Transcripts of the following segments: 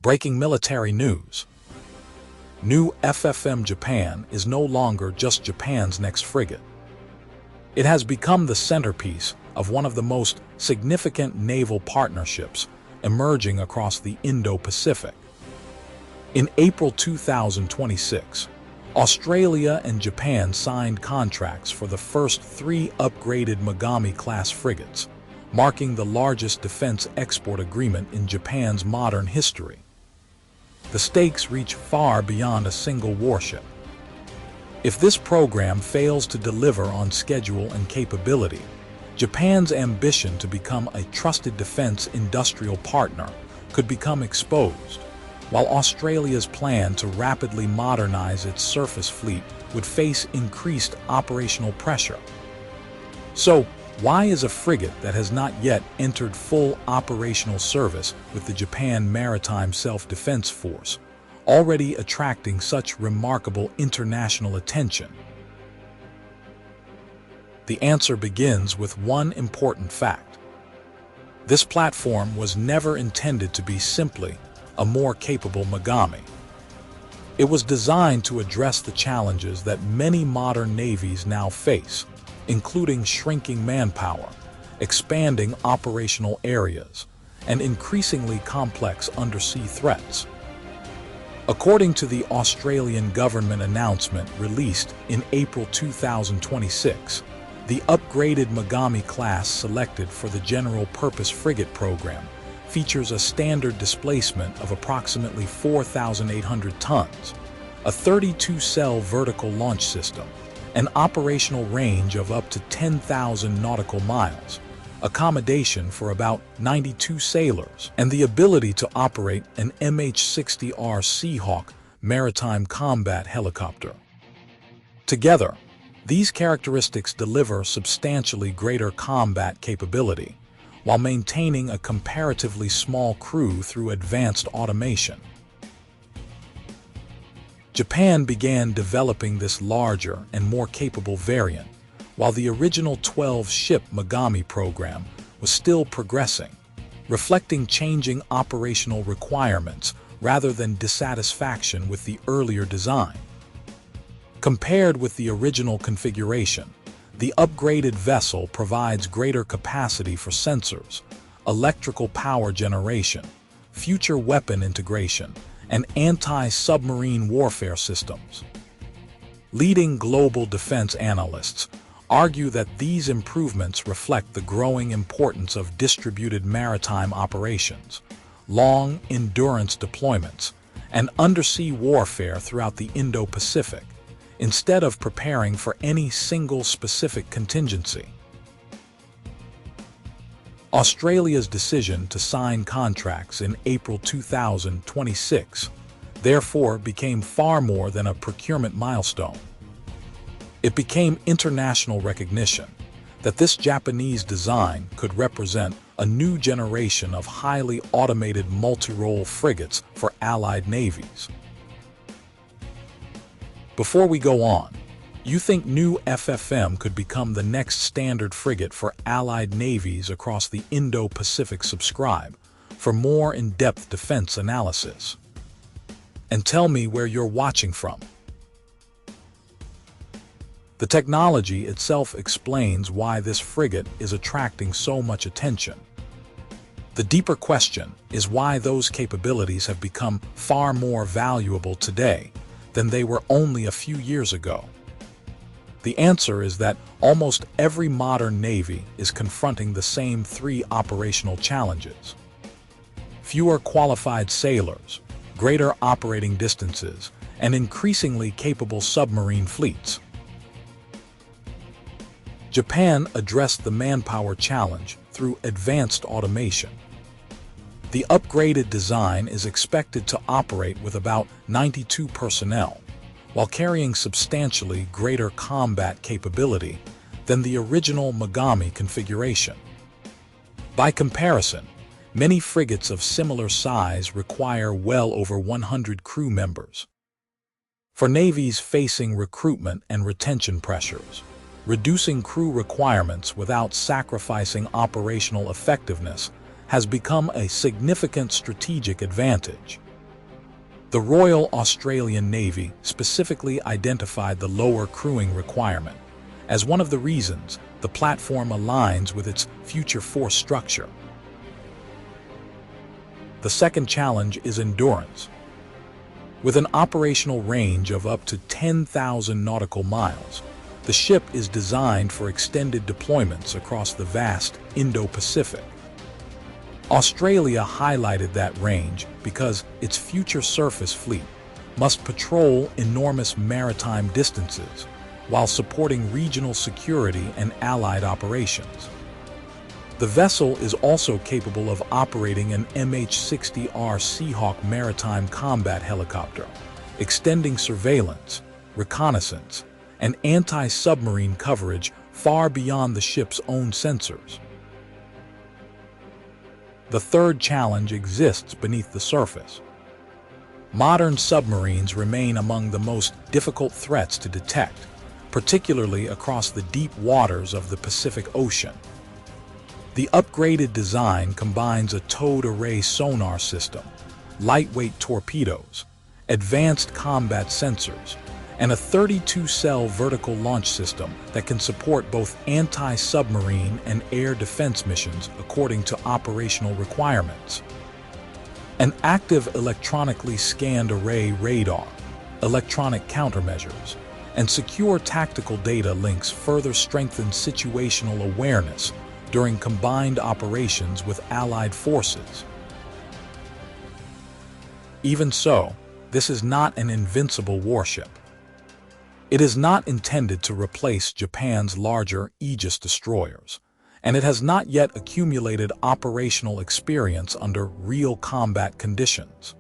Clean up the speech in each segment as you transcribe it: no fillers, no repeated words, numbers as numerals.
Breaking military news. New FFM Japan is no longer just Japan's next frigate. It has become the centerpiece of one of the most significant naval partnerships emerging across the Indo Pacific. In April 2026, Australia and Japan signed contracts for the first 3 upgraded Mogami-class frigates, marking the largest defense export agreement in Japan's modern history. The stakes reach far beyond a single warship. If this program fails to deliver on schedule and capability, Japan's ambition to become a trusted defense industrial partner could become exposed, while Australia's plan to rapidly modernize its surface fleet would face increased operational pressure. So, why is a frigate that has not yet entered full operational service with the Japan Maritime Self Defense Force already attracting such remarkable international attention? The answer begins with one important fact. This platform was never intended to be simply a more capable Mogami. It was designed to address the challenges that many modern navies now face, including shrinking manpower, expanding operational areas, and increasingly complex undersea threats. According to the Australian government announcement released in April 2026, the upgraded Mogami class selected for the General Purpose Frigate program features a standard displacement of approximately 4,800 tons, a 32-cell vertical launch system, an operational range of up to 10,000 nautical miles, accommodation for about 92 sailors, and the ability to operate an MH-60R Seahawk maritime combat helicopter. Together, these characteristics deliver substantially greater combat capability, while maintaining a comparatively small crew through advanced automation. Japan began developing this larger and more capable variant, while the original 12-ship Mogami program was still progressing, reflecting changing operational requirements rather than dissatisfaction with the earlier design. Compared with the original configuration, the upgraded vessel provides greater capacity for sensors, electrical power generation, future weapon integration, and anti-submarine warfare systems. Leading global defense analysts argue that these improvements reflect the growing importance of distributed maritime operations, long-endurance deployments, and undersea warfare throughout the Indo Pacific, instead of preparing for any single specific contingency. Australia's decision to sign contracts in April 2026 therefore became far more than a procurement milestone. It became international recognition that this Japanese design could represent a new generation of highly automated multi-role frigates for allied navies. Before we go on, you think new FFM could become the next standard frigate for allied navies across the Indo-Pacific? Subscribe for more in-depth defense analysis. And tell me where you're watching from. The technology itself explains why this frigate is attracting so much attention. The deeper question is why those capabilities have become far more valuable today than they were only a few years ago. The answer is that almost every modern navy is confronting the same 3 operational challenges: fewer qualified sailors, greater operating distances, and increasingly capable submarine fleets. Japan addressed the manpower challenge through advanced automation. The upgraded design is expected to operate with about 92 personnel, while carrying substantially greater combat capability than the original Mogami configuration. By comparison, many frigates of similar size require well over 100 crew members. For navies facing recruitment and retention pressures, reducing crew requirements without sacrificing operational effectiveness has become a significant strategic advantage. The Royal Australian Navy specifically identified the lower crewing requirement as one of the reasons the platform aligns with its future force structure. The second challenge is endurance. With an operational range of up to 10,000 nautical miles, the ship is designed for extended deployments across the vast Indo Pacific. Australia highlighted that range because its future surface fleet must patrol enormous maritime distances while supporting regional security and allied operations. The vessel is also capable of operating an MH-60R Seahawk maritime combat helicopter, extending surveillance, reconnaissance, and anti-submarine coverage far beyond the ship's own sensors. The third challenge exists beneath the surface. Modern submarines remain among the most difficult threats to detect, particularly across the deep waters of the Pacific Ocean. The upgraded design combines a towed array sonar system, lightweight torpedoes, advanced combat sensors, and a 32-cell vertical launch system that can support both anti-submarine and air defense missions according to operational requirements. An active electronically scanned array radar, electronic countermeasures, and secure tactical data links further strengthen situational awareness during combined operations with allied forces. Even so, this is not an invincible warship. It is not intended to replace Japan's larger Aegis destroyers, and it has not yet accumulated operational experience under real combat conditions.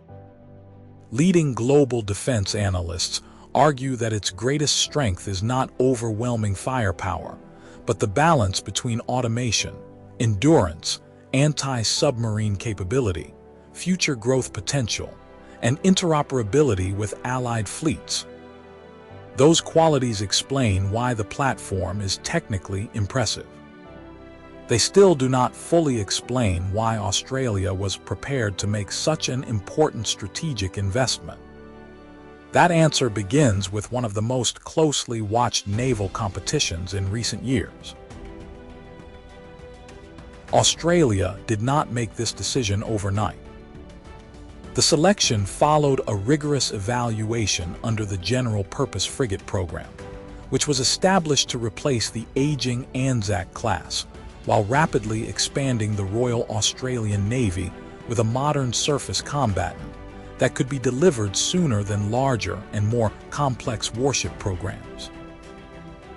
Leading global defense analysts argue that its greatest strength is not overwhelming firepower, but the balance between automation, endurance, anti-submarine capability, future growth potential, and interoperability with allied fleets. Those qualities explain why the platform is technically impressive. They still do not fully explain why Australia was prepared to make such an important strategic investment. That answer begins with one of the most closely watched naval competitions in recent years. Australia did not make this decision overnight. The selection followed a rigorous evaluation under the General Purpose Frigate program, which was established to replace the aging Anzac class, while rapidly expanding the Royal Australian Navy with a modern surface combatant that could be delivered sooner than larger and more complex warship programs.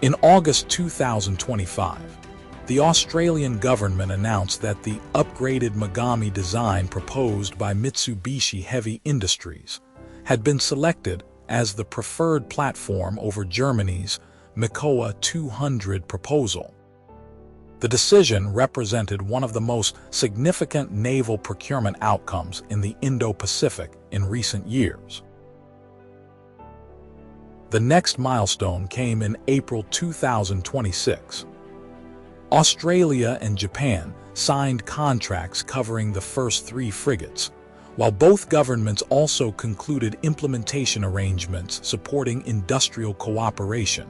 In August 2025, the Australian government announced that the upgraded Mogami design proposed by Mitsubishi Heavy Industries had been selected as the preferred platform over Germany's Mikoa 200 proposal. The decision represented one of the most significant naval procurement outcomes in the Indo Pacific in recent years. The next milestone came in April 2026. Australia and Japan signed contracts covering the first 3 frigates, while both governments also concluded implementation arrangements supporting industrial cooperation,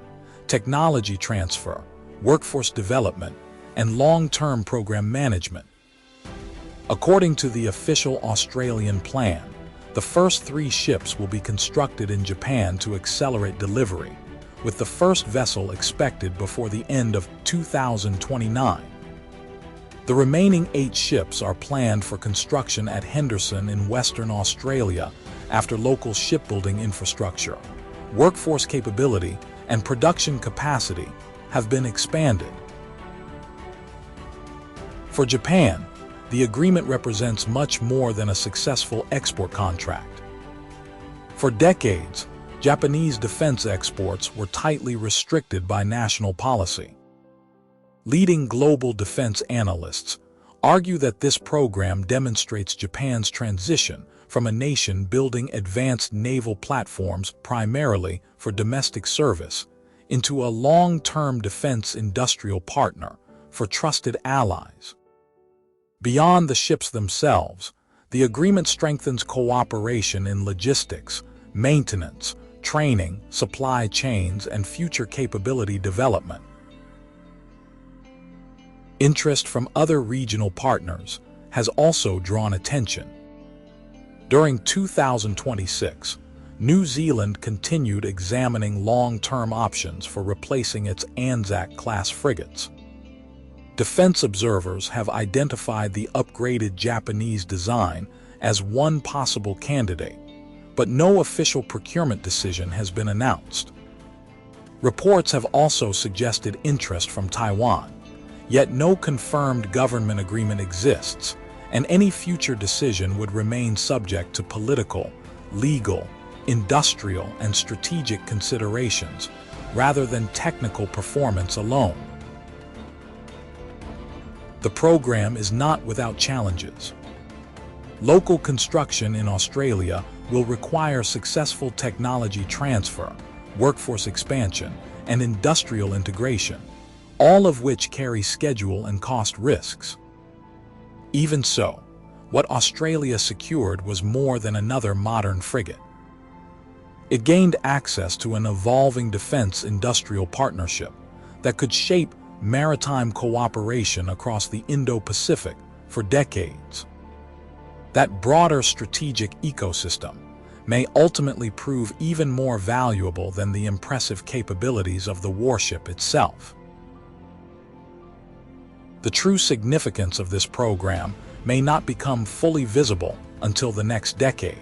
technology transfer, workforce development, and long-term program management. According to the official Australian plan, the first 3 ships will be constructed in Japan to accelerate delivery, with the first vessel expected before the end of 2029. The remaining 8 ships are planned for construction at Henderson in Western Australia after local shipbuilding infrastructure, workforce capability, and production capacity have been expanded. For Japan, the agreement represents much more than a successful export contract. For decades, Japanese defense exports were tightly restricted by national policy. Leading global defense analysts argue that this program demonstrates Japan's transition from a nation building advanced naval platforms primarily for domestic service into a long-term defense industrial partner for trusted allies. Beyond the ships themselves, The agreement strengthens cooperation in logistics, maintenance, training, supply chains, and future capability development. Interest from other regional partners has also drawn attention. During 2026, New Zealand continued examining long-term options for replacing its Anzac-class frigates. Defense observers have identified the upgraded Japanese design as one possible candidate, but no official procurement decision has been announced. Reports have also suggested interest from Taiwan, yet no confirmed government agreement exists, and any future decision would remain subject to political, legal, industrial, and strategic considerations rather than technical performance alone. The program is not without challenges. Local construction in Australia will require successful technology transfer, workforce expansion, and industrial integration, all of which carry schedule and cost risks. Even so, what Australia secured was more than another modern frigate. It gained access to an evolving defense-industrial partnership that could shape maritime cooperation across the Indo Pacific for decades. That broader strategic ecosystem may ultimately prove even more valuable than the impressive capabilities of the warship itself. The true significance of this program may not become fully visible until the next decade.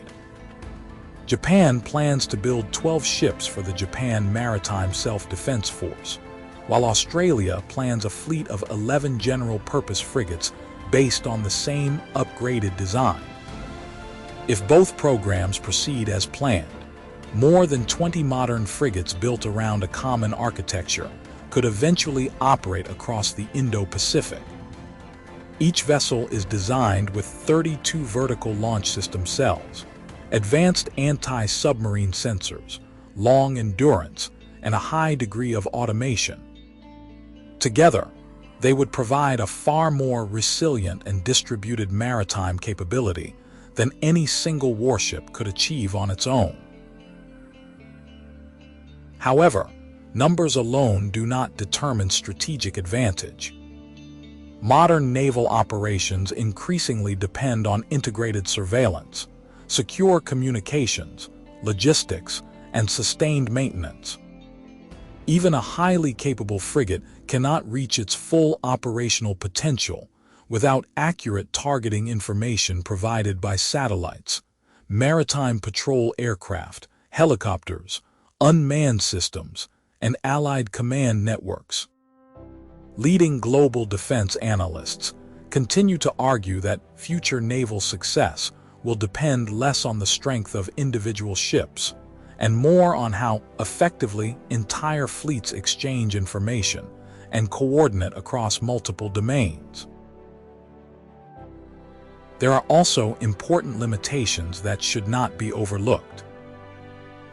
Japan plans to build 12 ships for the Japan Maritime Self Defense Force, while Australia plans a fleet of 11 general-purpose frigates based on the same upgraded design. If both programs proceed as planned, more than 20 modern frigates built around a common architecture could eventually operate across the Indo-Pacific. Each vessel is designed with 32 vertical launch system cells, advanced anti-submarine sensors, long endurance, and a high degree of automation. Together, they would provide a far more resilient and distributed maritime capability than any single warship could achieve on its own. However, numbers alone do not determine strategic advantage. Modern naval operations increasingly depend on integrated surveillance, secure communications, logistics, and sustained maintenance. Even a highly capable frigate cannot reach its full operational potential without accurate targeting information provided by satellites, maritime patrol aircraft, helicopters, unmanned systems, and allied command networks. Leading global defense analysts continue to argue that future naval success will depend less on the strength of individual ships and more on how effectively entire fleets exchange information and coordinate across multiple domains. There are also important limitations that should not be overlooked.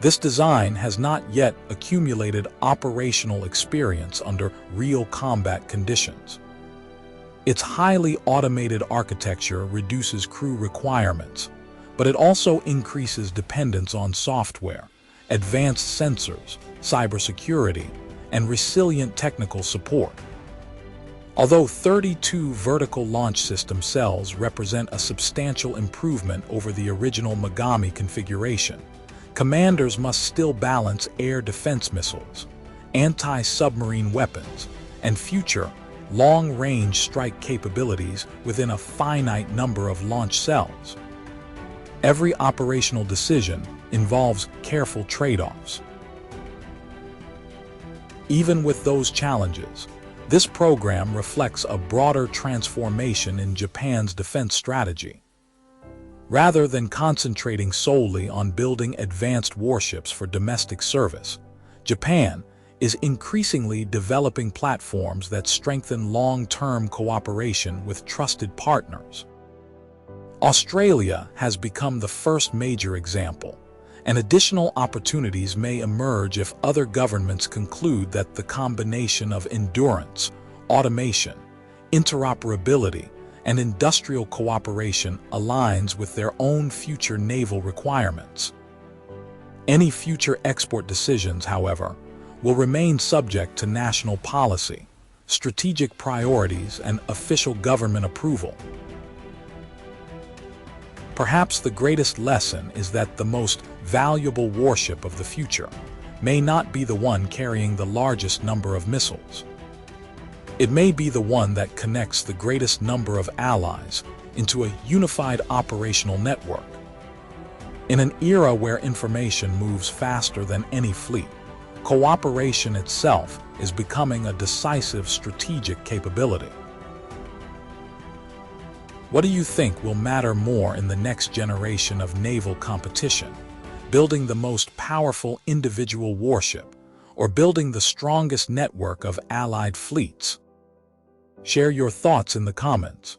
This design has not yet accumulated operational experience under real combat conditions. Its highly automated architecture reduces crew requirements, but it also increases dependence on software, advanced sensors, cybersecurity, and resilient technical support. Although 32 vertical launch system cells represent a substantial improvement over the original Mogami configuration, commanders must still balance air defense missiles, anti-submarine weapons, and future long-range strike capabilities within a finite number of launch cells. Every operational decision involves careful trade-offs. Even with those challenges, this program reflects a broader transformation in Japan's defense strategy. Rather than concentrating solely on building advanced warships for domestic service, Japan is increasingly developing platforms that strengthen long-term cooperation with trusted partners. Australia has become the first major example, and additional opportunities may emerge if other governments conclude that the combination of endurance, automation, interoperability, and industrial cooperation aligns with their own future naval requirements. Any future export decisions, however, will remain subject to national policy, strategic priorities, and official government approval. Perhaps the greatest lesson is that the most valuable warship of the future may not be the one carrying the largest number of missiles. It may be the one that connects the greatest number of allies into a unified operational network. In an era where information moves faster than any fleet, cooperation itself is becoming a decisive strategic capability. What do you think will matter more in the next generation of naval competition? Building the most powerful individual warship, or building the strongest network of allied fleets? Share your thoughts in the comments.